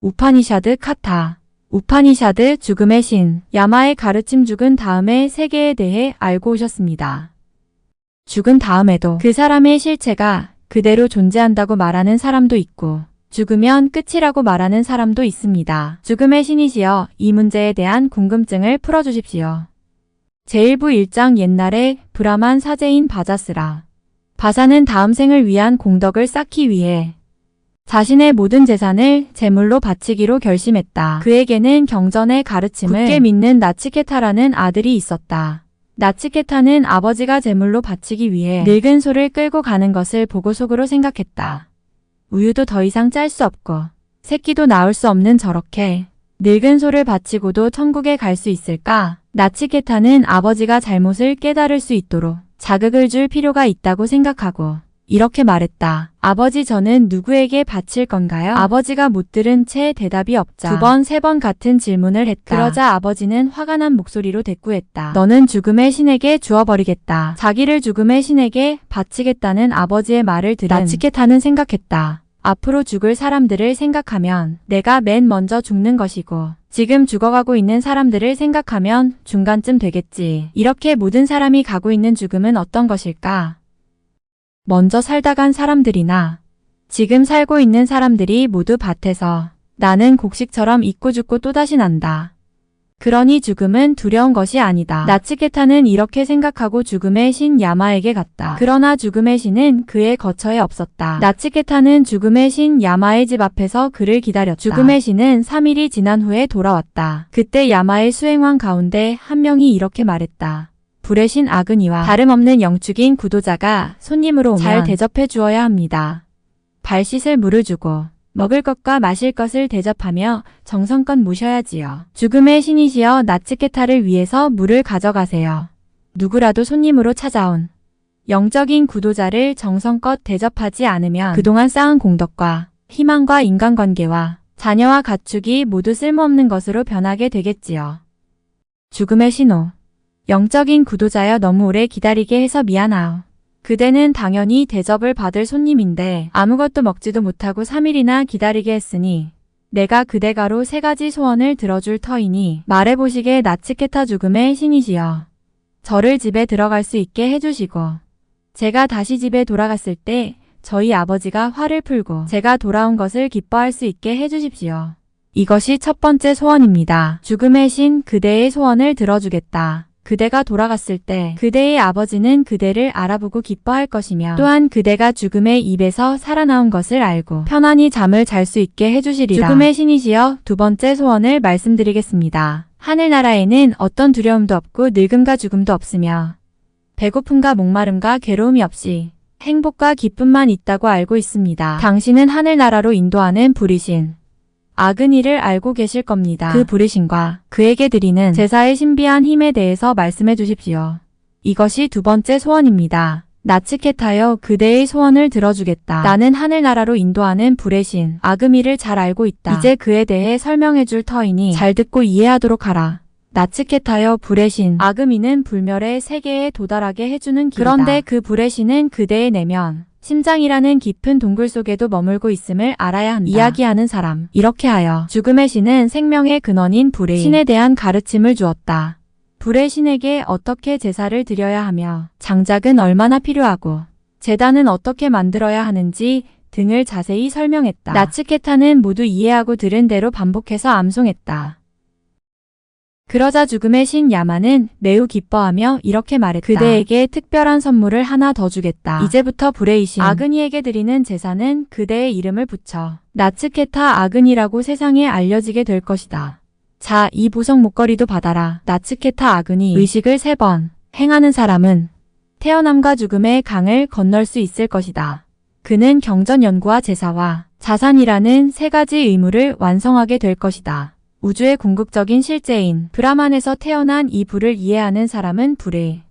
우파니샤드 카타. 우파니샤드 죽음의 신, 야마의 가르침. 죽은 다음의 세계에 대해 알고 오셨습니다. 죽은 다음에도 그 사람의 실체가 그대로 존재한다고 말하는 사람도 있고 죽으면 끝이라고 말하는 사람도 있습니다. 죽음의 신이시여, 이 문제에 대한 궁금증을 풀어주십시오. 제1부 1장. 옛날에 브라만 사제인 바자스라. 바사는 다음 생을 위한 공덕을 쌓기 위해 자신의 모든 재산을 제물로 바치기로 결심했다. 그에게는 경전의 가르침을 굳게 믿는 나치케타라는 아들이 있었다. 나치케타는 아버지가 제물로 바치기 위해 늙은 소를 끌고 가는 것을 보고 속으로 생각했다. 우유도 더 이상 짤 수 없고 새끼도 낳을 수 없는 저렇게 늙은 소를 바치고도 천국에 갈 수 있을까? 나치케타는 아버지가 잘못을 깨달을 수 있도록 자극을 줄 필요가 있다고 생각하고 이렇게 말했다. 아버지, 저는 누구에게 바칠 건가요? 아버지가 못 들은 채 대답이 없자 2번, 3번 같은 질문을 했다. 그러자 아버지는 화가 난 목소리로 대꾸했다. 너는 죽음의 신에게 주어버리겠다. 자기를 죽음의 신에게 바치겠다는 아버지의 말을 들은 나치케타는 생각했다. 앞으로 죽을 사람들을 생각하면 내가 맨 먼저 죽는 것이고 지금 죽어가고 있는 사람들을 생각하면 중간쯤 되겠지. 이렇게 모든 사람이 가고 있는 죽음은 어떤 것일까? 먼저 살다 간 사람들이나 지금 살고 있는 사람들이 모두 밭에서 나는 곡식처럼 잊고 죽고 또다시 난다. 그러니 죽음은 두려운 것이 아니다. 나치케타는 이렇게 생각하고 죽음의 신 야마에게 갔다. 그러나 죽음의 신은 그의 거처에 없었다. 나치케타는 죽음의 신 야마의 집 앞에서 그를 기다렸다. 죽음의 신은 3일이 지난 후에 돌아왔다. 그때 야마의 수행왕 가운데 한 명이 이렇게 말했다. 불의 신 아그니와 다름없는 영축인 구도자가 손님으로 오면 잘 대접해 주어야 합니다. 발 씻을 물을 주고 먹을 것과 마실 것을 대접하며 정성껏 모셔야지요. 죽음의 신이시여, 나치케타를 위해서 물을 가져가세요. 누구라도 손님으로 찾아온 영적인 구도자를 정성껏 대접하지 않으면 그동안 쌓은 공덕과 희망과 인간관계와 자녀와 가축이 모두 쓸모없는 것으로 변하게 되겠지요. 죽음의 신호. 영적인 구도자여, 너무 오래 기다리게 해서 미안하오. 그대는 당연히 대접을 받을 손님인데 아무것도 먹지도 못하고 3일이나 기다리게 했으니 내가 그대가로 3가지 소원을 들어줄 터이니 말해보시게. 나치케타 죽음의 신이시여, 저를 집에 들어갈 수 있게 해주시고 제가 다시 집에 돌아갔을 때 저희 아버지가 화를 풀고 제가 돌아온 것을 기뻐할 수 있게 해주십시오. 이것이 첫 번째 소원입니다. 죽음의 신, 그대의 소원을 들어주겠다. 그대가 돌아갔을 때 그대의 아버지는 그대를 알아보고 기뻐할 것이며 또한 그대가 죽음의 입에서 살아나온 것을 알고 편안히 잠을 잘 수 있게 해주시리라. 죽음의 신이시여, 2번째 소원을 말씀드리겠습니다. 하늘나라에는 어떤 두려움도 없고 늙음과 죽음도 없으며 배고픔과 목마름과 괴로움이 없이 행복과 기쁨만 있다고 알고 있습니다. 당신은 하늘나라로 인도하는 불이신 아그니를 알고 계실 겁니다. 그 불이신과 그에게 드리는 제사의 신비한 힘에 대해서 말씀해 주십시오. 이것이 2번째 소원입니다. 나치케타여, 그대의 소원을 들어주겠다. 나는 하늘나라로 인도하는 불의 신 아그미를 잘 알고 있다. 이제 그에 대해 설명해 줄 터이니 잘 듣고 이해하도록 하라. 나치케타여, 불의 신 아그미는 불멸의 세계에 도달하게 해주는 길이다. 그런데 그 불의 신은 그대의 내면 심장이라는 깊은 동굴 속에도 머물고 있음을 알아야 한다. 이야기하는 사람. 이렇게 하여 죽음의 신은 생명의 근원인 불의 신에 대한 가르침을 주었다. 불의 신에게 어떻게 제사를 드려야 하며 장작은 얼마나 필요하고 제단은 어떻게 만들어야 하는지 등을 자세히 설명했다. 나치케타는 모두 이해하고 들은 대로 반복해서 암송했다. 그러자 죽음의 신 야마는 매우 기뻐하며 이렇게 말했다. 그대에게 특별한 선물을 하나 더 주겠다. 이제부터 불의 신 아그니에게 드리는 제사는 그대의 이름을 붙여 나치케타 아그니라고 세상에 알려지게 될 것이다. 자, 이 보석 목걸이도 받아라. 나치케타 아그니. 의식을 3번 행하는 사람은 태어남과 죽음의 강을 건널 수 있을 것이다. 그는 경전 연구와 제사와 자산이라는 3가지 의무를 완성하게 될 것이다. 우주의 궁극적인 실제인 브라만에서 태어난 이 불을 이해하는 사람은 불의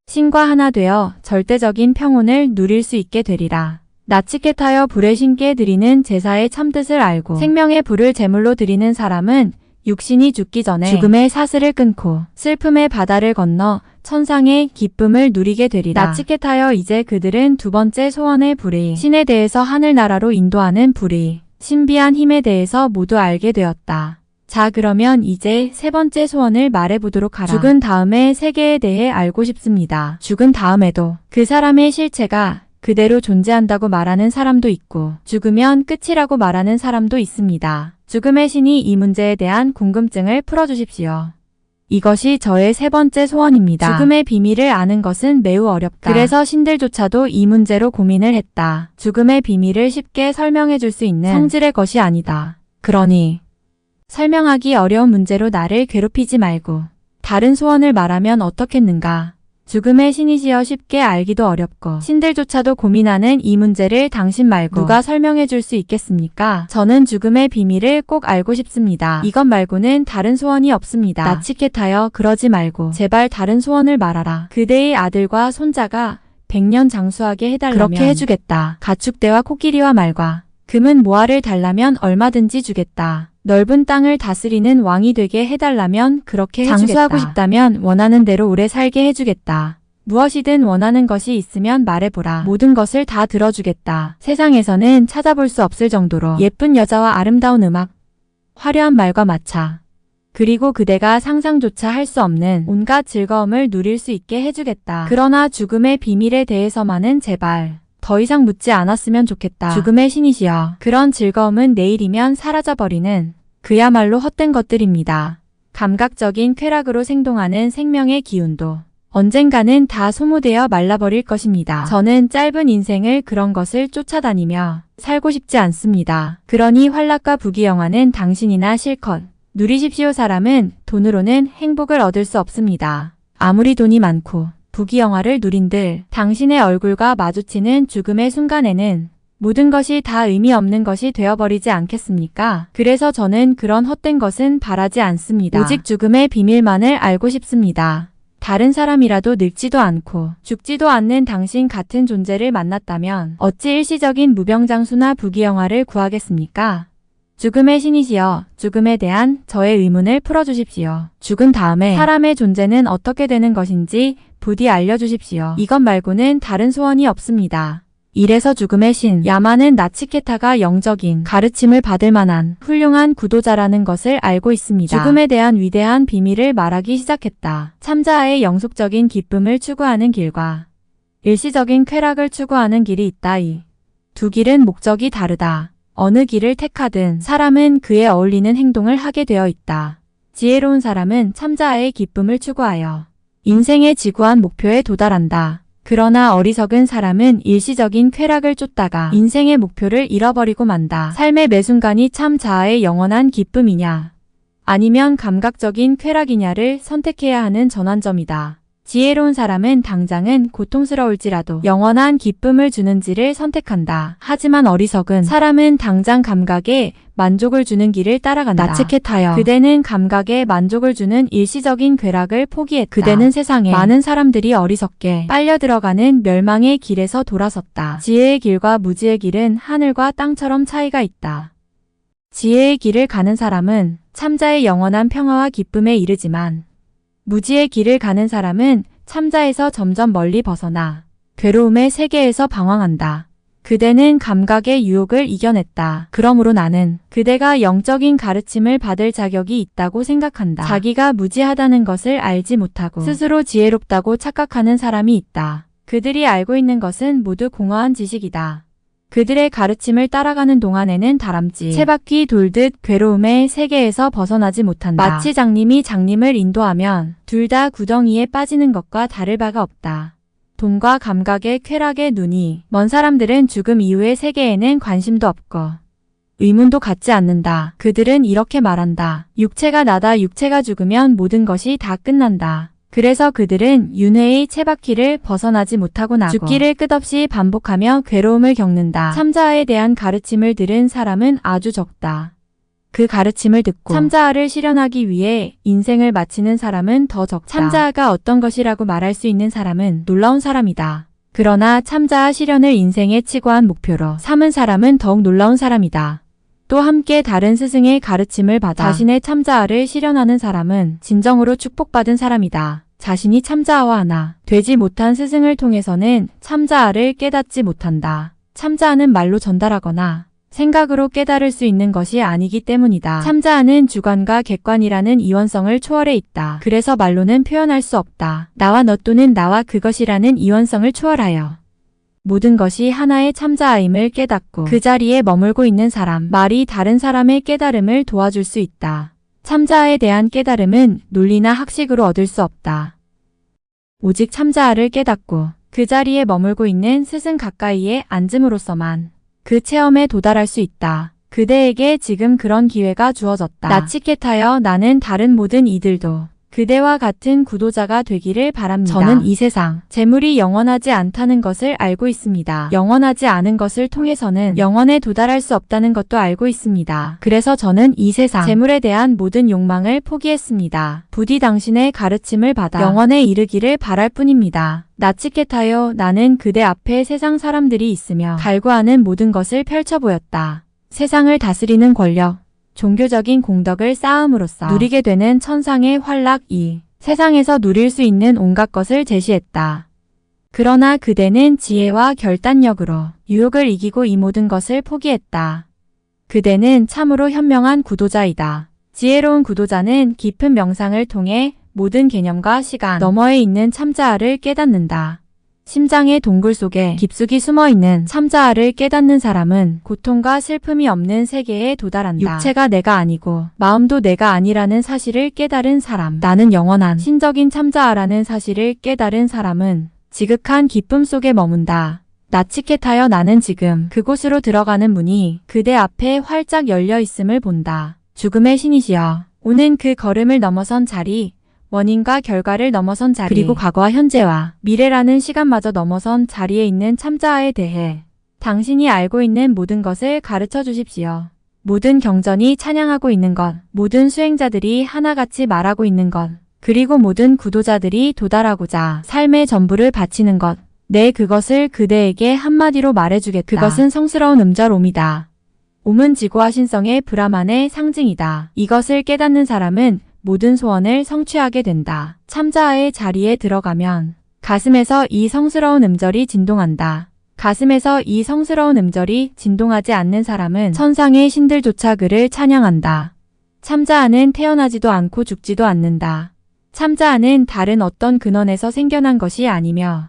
신과 하나 되어 절대적인 평온을 누릴 수 있게 되리라. 나치케타여, 불의 신께 드리는 제사의 참뜻을 알고 생명의 불을 제물로 드리는 사람은 육신이 죽기 전에 죽음의 사슬을 끊고 슬픔의 바다를 건너 천상의 기쁨을 누리게 되리라. 나치케타여, 이제 그들은 2번째 소원의 불의 신에 대해서 하늘나라로 인도하는 불의 신비한 힘에 대해서 모두 알게 되었다. 자, 그러면 이제 세 번째 소원을 말해보도록 하라. 죽은 다음의 세계에 대해 알고 싶습니다. 죽은 다음에도 그 사람의 실체가 그대로 존재한다고 말하는 사람도 있고 죽으면 끝이라고 말하는 사람도 있습니다. 죽음의 신이 이 문제에 대한 궁금증을 풀어주십시오. 이것이 저의 세 번째 소원입니다. 죽음의 비밀을 아는 것은 매우 어렵다. 그래서 신들조차도 이 문제로 고민을 했다. 죽음의 비밀을 쉽게 설명해 줄 수 있는 성질의 것이 아니다. 그러니 설명하기 어려운 문제로 나를 괴롭히지 말고 다른 소원을 말하면 어떻겠는가? 죽음의 신이시여 쉽게 알기도 어렵고 신들조차도 고민하는 이 문제를 당신 말고 누가 설명해 줄 수 있겠습니까? 저는 죽음의 비밀을 꼭 알고 싶습니다. 이것 말고는 다른 소원이 없습니다. 나치켓하여 그러지 말고 제발 다른 소원을 말하라. 그대의 아들과 손자가 100년 장수하게 해달라면 그렇게 해주겠다. 가축대와 코끼리와 말과 금은 모아를 달라면 얼마든지 주겠다. 넓은 땅을 다스리는 왕이 되게 해달라면 그렇게 해주겠다. 장수하고 싶다면 원하는 대로 오래 살게 해주겠다. 무엇이든 원하는 것이 있으면 말해보라. 모든 것을 다 들어주겠다. 세상에서는 찾아볼 수 없을 정도로 예쁜 여자와 아름다운 음악, 화려한 말과 마차, 그리고 그대가 상상조차 할 수 없는 온갖 즐거움을 누릴 수 있게 해주겠다. 그러나 죽음의 비밀에 대해서만은 제발 더 이상 묻지 않았으면 좋겠다. 죽음의 신이시여. 그런 즐거움은 내일이면 사라져버리는 그야말로 헛된 것들입니다. 감각적인 쾌락으로 생동하는 생명의 기운도 언젠가는 다 소모되어 말라버릴 것입니다. 저는 짧은 인생을 그런 것을 쫓아다니며 살고 싶지 않습니다. 그러니 활락과 부귀영화는 당신이나 실컷 누리십시오. 사람은 돈으로는 행복을 얻을 수 없습니다. 아무리 돈이 많고 부귀영화를 누린들 당신의 얼굴과 마주치는 죽음의 순간에는 모든 것이 다 의미 없는 것이 되어버리지 않겠습니까? 그래서 저는 그런 헛된 것은 바라지 않습니다. 오직 죽음의 비밀만을 알고 싶습니다. 다른 사람이라도 늙지도 않고 죽지도 않는 당신 같은 존재를 만났다면 어찌 일시적인 무병장수나 부귀영화를 구하겠습니까? 죽음의 신이시여, 죽음에 대한 저의 의문을 풀어주십시오. 죽은 다음에 사람의 존재는 어떻게 되는 것인지 부디 알려주십시오. 이것 말고는 다른 소원이 없습니다. 이래서 죽음의 신 야마는 나치케타가 영적인 가르침을 받을 만한 훌륭한 구도자라는 것을 알고 있습니다. 죽음에 대한 위대한 비밀을 말하기 시작했다. 참자아의 영속적인 기쁨을 추구하는 길과 일시적인 쾌락을 추구하는 길이 있다. 이 두 길은 목적이 다르다. 어느 길을 택하든 사람은 그에 어울리는 행동을 하게 되어 있다. 지혜로운 사람은 참자아의 기쁨을 추구하여 인생의 지구한 목표에 도달한다. 그러나 어리석은 사람은 일시적인 쾌락을 쫓다가 인생의 목표를 잃어버리고 만다. 삶의 매 순간이 참 자아의 영원한 기쁨이냐 아니면 감각적인 쾌락이냐를 선택해야 하는 전환점이다. 지혜로운 사람은 당장은 고통스러울지라도 영원한 기쁨을 주는지를 선택한다. 하지만 어리석은 사람은 당장 감각에 만족을 주는 길을 따라간다. 나치켓하여 그대는 감각에 만족을 주는 일시적인 쾌락을 포기했다. 그대는 세상에 많은 사람들이 어리석게 빨려 들어가는 멸망의 길에서 돌아섰다. 지혜의 길과 무지의 길은 하늘과 땅처럼 차이가 있다. 지혜의 길을 가는 사람은 참자의 영원한 평화와 기쁨에 이르지만 무지의 길을 가는 사람은 참자에서 점점 멀리 벗어나 괴로움의 세계에서 방황한다. 그대는 감각의 유혹을 이겨냈다. 그러므로 나는 그대가 영적인 가르침을 받을 자격이 있다고 생각한다. 자기가 무지하다는 것을 알지 못하고 스스로 지혜롭다고 착각하는 사람이 있다. 그들이 알고 있는 것은 모두 공허한 지식이다. 그들의 가르침을 따라가는 동안에는 다람쥐, 쳇바퀴 돌듯 괴로움의 세계에서 벗어나지 못한다. 마치 장님이 장님을 인도하면 둘 다 구덩이에 빠지는 것과 다를 바가 없다. 돈과 감각의 쾌락의 눈이 먼 사람들은 죽음 이후의 세계에는 관심도 없고 의문도 갖지 않는다. 그들은 이렇게 말한다. 육체가 나다. 육체가 죽으면 모든 것이 다 끝난다. 그래서 그들은 윤회의 쳇바퀴를 벗어나지 못하고 나고 죽기를 끝없이 반복하며 괴로움을 겪는다. 참자아에 대한 가르침을 들은 사람은 아주 적다. 그 가르침을 듣고 참자아를 실현하기 위해 인생을 마치는 사람은 더 적다. 참자아가 어떤 것이라고 말할 수 있는 사람은 놀라운 사람이다. 그러나 참자아 실현을 인생의 치고한 목표로 삼은 사람은 더욱 놀라운 사람이다. 또 함께 다른 스승의 가르침을 받아 자신의 참자아를 실현하는 사람은 진정으로 축복받은 사람이다. 자신이 참자아와 하나 되지 못한 스승을 통해서는 참자아를 깨닫지 못한다. 참자아는 말로 전달하거나 생각으로 깨달을 수 있는 것이 아니기 때문이다. 참자아는 주관과 객관이라는 이원성을 초월해 있다. 그래서 말로는 표현할 수 없다. 나와 너 또는 나와 그것이라는 이원성을 초월하여 모든 것이 하나의 참자아임을 깨닫고 그 자리에 머물고 있는 사람, 말이 다른 사람의 깨달음을 도와줄 수 있다. 참자아에 대한 깨달음은 논리나 학식으로 얻을 수 없다. 오직 참자아를 깨닫고 그 자리에 머물고 있는 스승 가까이에 앉음으로써만 그 체험에 도달할 수 있다. 그대에게 지금 그런 기회가 주어졌다. 나치켓하여 나는 다른 모든 이들도 그대와 같은 구도자가 되기를 바랍니다. 저는 이 세상, 재물이 영원하지 않다는 것을 알고 있습니다. 영원하지 않은 것을 통해서는 영원에 도달할 수 없다는 것도 알고 있습니다. 그래서 저는 이 세상, 재물에 대한 모든 욕망을 포기했습니다. 부디 당신의 가르침을 받아 영원에 이르기를 바랄 뿐입니다. 나치켓하여 나는 그대 앞에 세상 사람들이 있으며 갈구하는 모든 것을 펼쳐 보였다. 세상을 다스리는 권력, 종교적인 공덕을 쌓음으로써 누리게 되는 천상의 활락 세상에서 누릴 수 있는 온갖 것을 제시했다. 그러나 그대는 지혜와 결단력으로 유혹을 이기고 이 모든 것을 포기했다. 그대는 참으로 현명한 구도자이다. 지혜로운 구도자는 깊은 명상을 통해 모든 개념과 시간 너머에 있는 참자아를 깨닫는다. 심장의 동굴 속에 깊숙이 숨어있는 참자아를 깨닫는 사람은 고통과 슬픔이 없는 세계에 도달한다. 육체가 내가 아니고 마음도 내가 아니라는 사실을 깨달은 사람, 나는 영원한 신적인 참자아라는 사실을 깨달은 사람은 지극한 기쁨 속에 머문다. 나치켓하여 나는 지금 그곳으로 들어가는 문이 그대 앞에 활짝 열려 있음을 본다. 죽음의 신이시여, 오는 그 걸음을 넘어선 자리, 원인과 결과를 넘어선 자리, 그리고 과거와 현재와 미래라는 시간마저 넘어선 자리에 있는 참자아에 대해 당신이 알고 있는 모든 것을 가르쳐 주십시오. 모든 경전이 찬양하고 있는 것, 모든 수행자들이 하나같이 말하고 있는 것, 그리고 모든 구도자들이 도달하고자 삶의 전부를 바치는 것, 그것을 그대에게 한마디로 말해주겠다. 그것은 성스러운 음절옴이다. 옴은 지고와 신성의 브라만의 상징이다. 이것을 깨닫는 사람은 모든 소원을 성취하게 된다. 참자아의 자리에 들어가면 가슴에서 이 성스러운 음절이 진동한다. 가슴에서 이 성스러운 음절이 진동하지 않는 사람은 천상의 신들조차 그를 찬양한다. 참자아는 태어나지도 않고 죽지도 않는다. 참자아는 다른 어떤 근원에서 생겨난 것이 아니며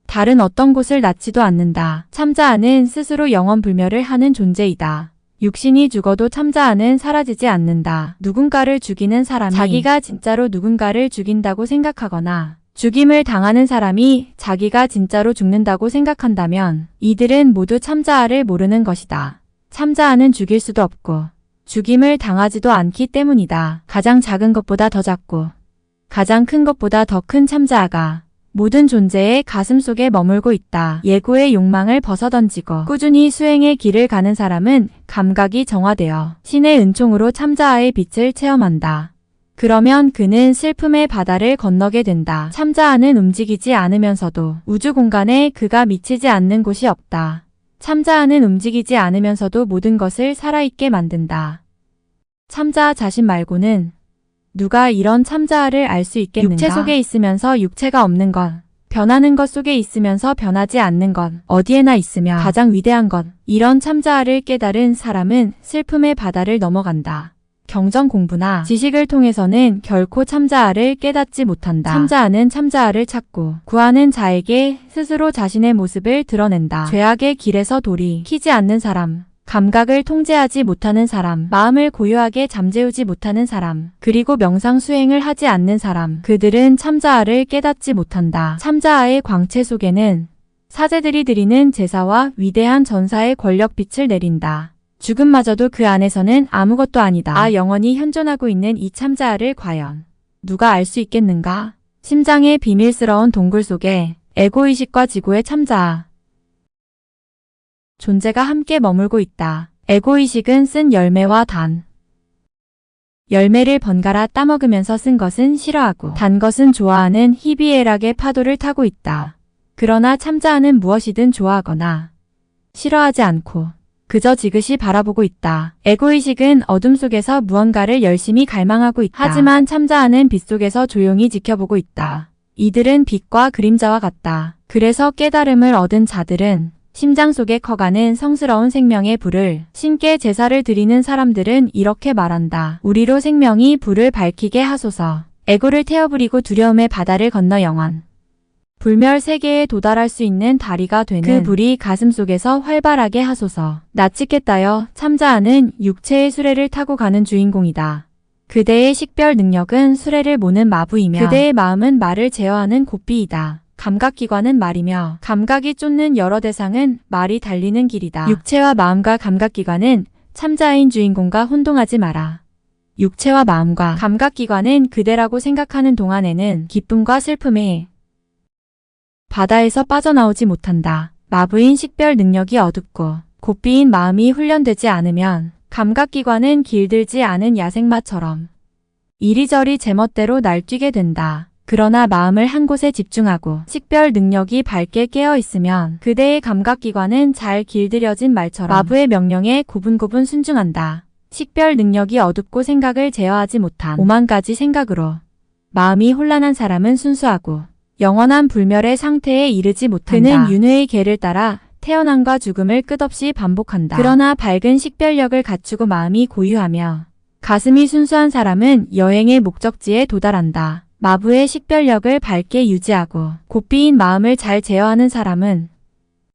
다른 어떤 곳을 낳지도 않는다. 참자아는 스스로 영원불멸을 하는 존재이다. 육신이 죽어도 참자아는 사라지지 않는다. 누군가를 죽이는 사람이 자기가 진짜로 누군가를 죽인다고 생각하거나 죽임을 당하는 사람이 자기가 진짜로 죽는다고 생각한다면 이들은 모두 참자아를 모르는 것이다. 참자아는 죽일 수도 없고 죽임을 당하지도 않기 때문이다. 가장 작은 것보다 더 작고 가장 큰 것보다 더 큰 참자아가 모든 존재의 가슴 속에 머물고 있다. 예고의 욕망을 벗어던지고 꾸준히 수행의 길을 가는 사람은 감각이 정화되어 신의 은총으로 참자아의 빛을 체험한다. 그러면 그는 슬픔의 바다를 건너게 된다. 참자아는 움직이지 않으면서도 우주 공간에 그가 미치지 않는 곳이 없다. 참자아는 움직이지 않으면서도 모든 것을 살아있게 만든다. 참자아 자신 말고는 누가 이런 참자아를 알 수 있겠는가? 육체 속에 있으면서 육체가 없는 것, 변하는 것 속에 있으면서 변하지 않는 것, 어디에나 있으며 가장 위대한 것, 이런 참자아를 깨달은 사람은 슬픔의 바다를 넘어간다. 경전 공부나 지식을 통해서는 결코 참자아를 깨닫지 못한다. 참자아는 참자아를 찾고 구하는 자에게 스스로 자신의 모습을 드러낸다. 죄악의 길에서 돌이키지 않는 사람, 감각을 통제하지 못하는 사람, 마음을 고요하게 잠재우지 못하는 사람, 그리고 명상 수행을 하지 않는 사람, 그들은 참자아를 깨닫지 못한다. 참자아의 광채 속에는 사제들이 드리는 제사와 위대한 전사의 권력빛을 내린다. 죽음마저도 그 안에서는 아무것도 아니다. 영원히 현존하고 있는 이 참자아를 과연 누가 알 수 있겠는가? 심장의 비밀스러운 동굴 속에 에고의식과 지고의 참자아, 존재가 함께 머물고 있다. 에고의식은 쓴 열매와 단. 열매를 번갈아 따먹으면서 쓴 것은 싫어하고 단 것은 좋아하는 희비애락의 파도를 타고 있다. 그러나 참자아는 무엇이든 좋아하거나 싫어하지 않고 그저 지그시 바라보고 있다. 에고의식은 어둠 속에서 무언가를 열심히 갈망하고 있다. 하지만 참자아는 빛 속에서 조용히 지켜보고 있다. 이들은 빛과 그림자와 같다. 그래서 깨달음을 얻은 자들은 심장 속에 커가는 성스러운 생명의 불을 신께 제사를 드리는 사람들은 이렇게 말한다. 우리로 생명이 불을 밝히게 하소서. 애고를 태워버리고 두려움의 바다를 건너 영원 불멸 세계에 도달할 수 있는 다리가 되는 그 불이 가슴속에서 활발하게 하소서. 나치겠다여 참자하는 육체의 수레를 타고 가는 주인공이다. 그대의 식별 능력은 수레를 모는 마부이며 그대의 마음은 말을 제어하는 고삐이다. 감각기관은 말이며 감각이 쫓는 여러 대상은 말이 달리는 길이다. 육체와 마음과 감각기관은 참자인 주인공과 혼동하지 마라. 육체와 마음과 감각기관은 그대라고 생각하는 동안에는 기쁨과 슬픔의 바다에서 빠져나오지 못한다. 마부인 식별 능력이 어둡고 고삐인 마음이 훈련되지 않으면 감각기관은 길들지 않은 야생마처럼 이리저리 제멋대로 날뛰게 된다. 그러나 마음을 한 곳에 집중하고 식별 능력이 밝게 깨어 있으면 그대의 감각기관은 잘 길들여진 말처럼 마부의 명령에 고분고분 순종한다. 식별 능력이 어둡고 생각을 제어하지 못한 5만 가지 생각으로 마음이 혼란한 사람은 순수하고 영원한 불멸의 상태에 이르지 못한다. 그는 윤회의 계를 따라 태어남과 죽음을 끝없이 반복한다. 그러나 밝은 식별력을 갖추고 마음이 고유하며 가슴이 순수한 사람은 여행의 목적지에 도달한다. 마부의 식별력을 밝게 유지하고 고삐인 마음을 잘 제어하는 사람은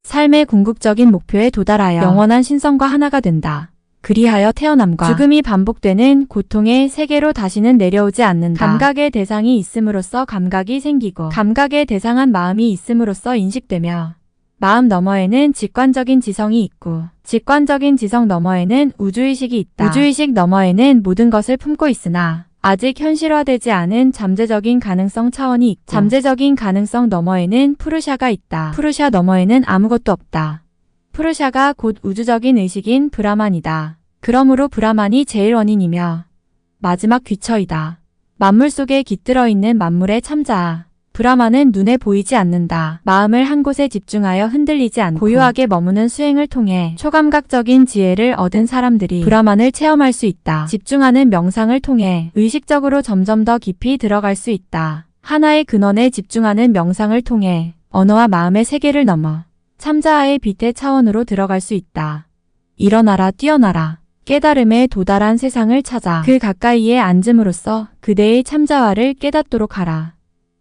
삶의 궁극적인 목표에 도달하여 영원한 신성과 하나가 된다. 그리하여 태어남과 죽음이 반복되는 고통의 세계로 다시는 내려오지 않는다. 감각의 대상이 있음으로써 감각이 생기고 감각의 대상한 마음이 있음으로써 인식되며 마음 너머에는 직관적인 지성이 있고 직관적인 지성 너머에는 우주의식이 있다. 우주의식 너머에는 모든 것을 품고 있으나 아직 현실화되지 않은 잠재적인 가능성 차원이 있고 잠재적인 가능성 너머에는 푸르샤가 있다. 푸르샤 너머에는 아무것도 없다. 푸르샤가 곧 우주적인 의식인 브라만이다. 그러므로 브라만이 제일 원인이며 마지막 귀처이다. 만물 속에 깃들어 있는 만물의 참자. 브라만은 눈에 보이지 않는다. 마음을 한 곳에 집중하여 흔들리지 않고 고요하게 머무는 수행을 통해 초감각적인 지혜를 얻은 사람들이 브라만을 체험할 수 있다. 집중하는 명상을 통해 의식적으로 점점 더 깊이 들어갈 수 있다. 하나의 근원에 집중하는 명상을 통해 언어와 마음의 세계를 넘어 참자아의 빛의 차원으로 들어갈 수 있다. 일어나라 뛰어나라. 깨달음에 도달한 세상을 찾아 그 가까이에 앉음으로써 그대의 참자화를 깨닫도록 하라.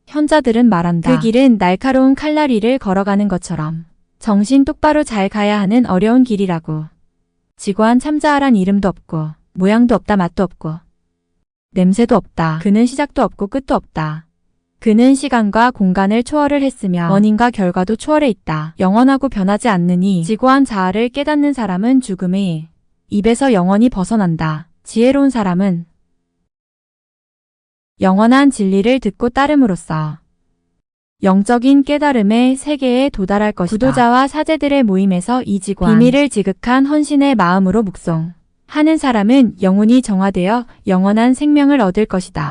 현자들은 말한다. 그 길은 날카로운 칼날 위를 걸어가는 것처럼 정신 똑바로 잘 가야 하는 어려운 길이라고. 지고한 참자아란 이름도 없고 모양도 없다 맛도 없고 냄새도 없다. 그는 시작도 없고 끝도 없다. 그는 시간과 공간을 초월을 했으며 원인과 결과도 초월해 있다. 영원하고 변하지 않느니 지고한 자아를 깨닫는 사람은 죽음의 입에서 영원히 벗어난다. 지혜로운 사람은 영원한 진리를 듣고 따름으로써 영적인 깨달음의 세계에 도달할 것이다. 구도자와 사제들의 모임에서 이 지관 비밀을 지극한 헌신의 마음으로 묵송하는 사람은 영혼이 정화되어 영원한 생명을 얻을 것이다.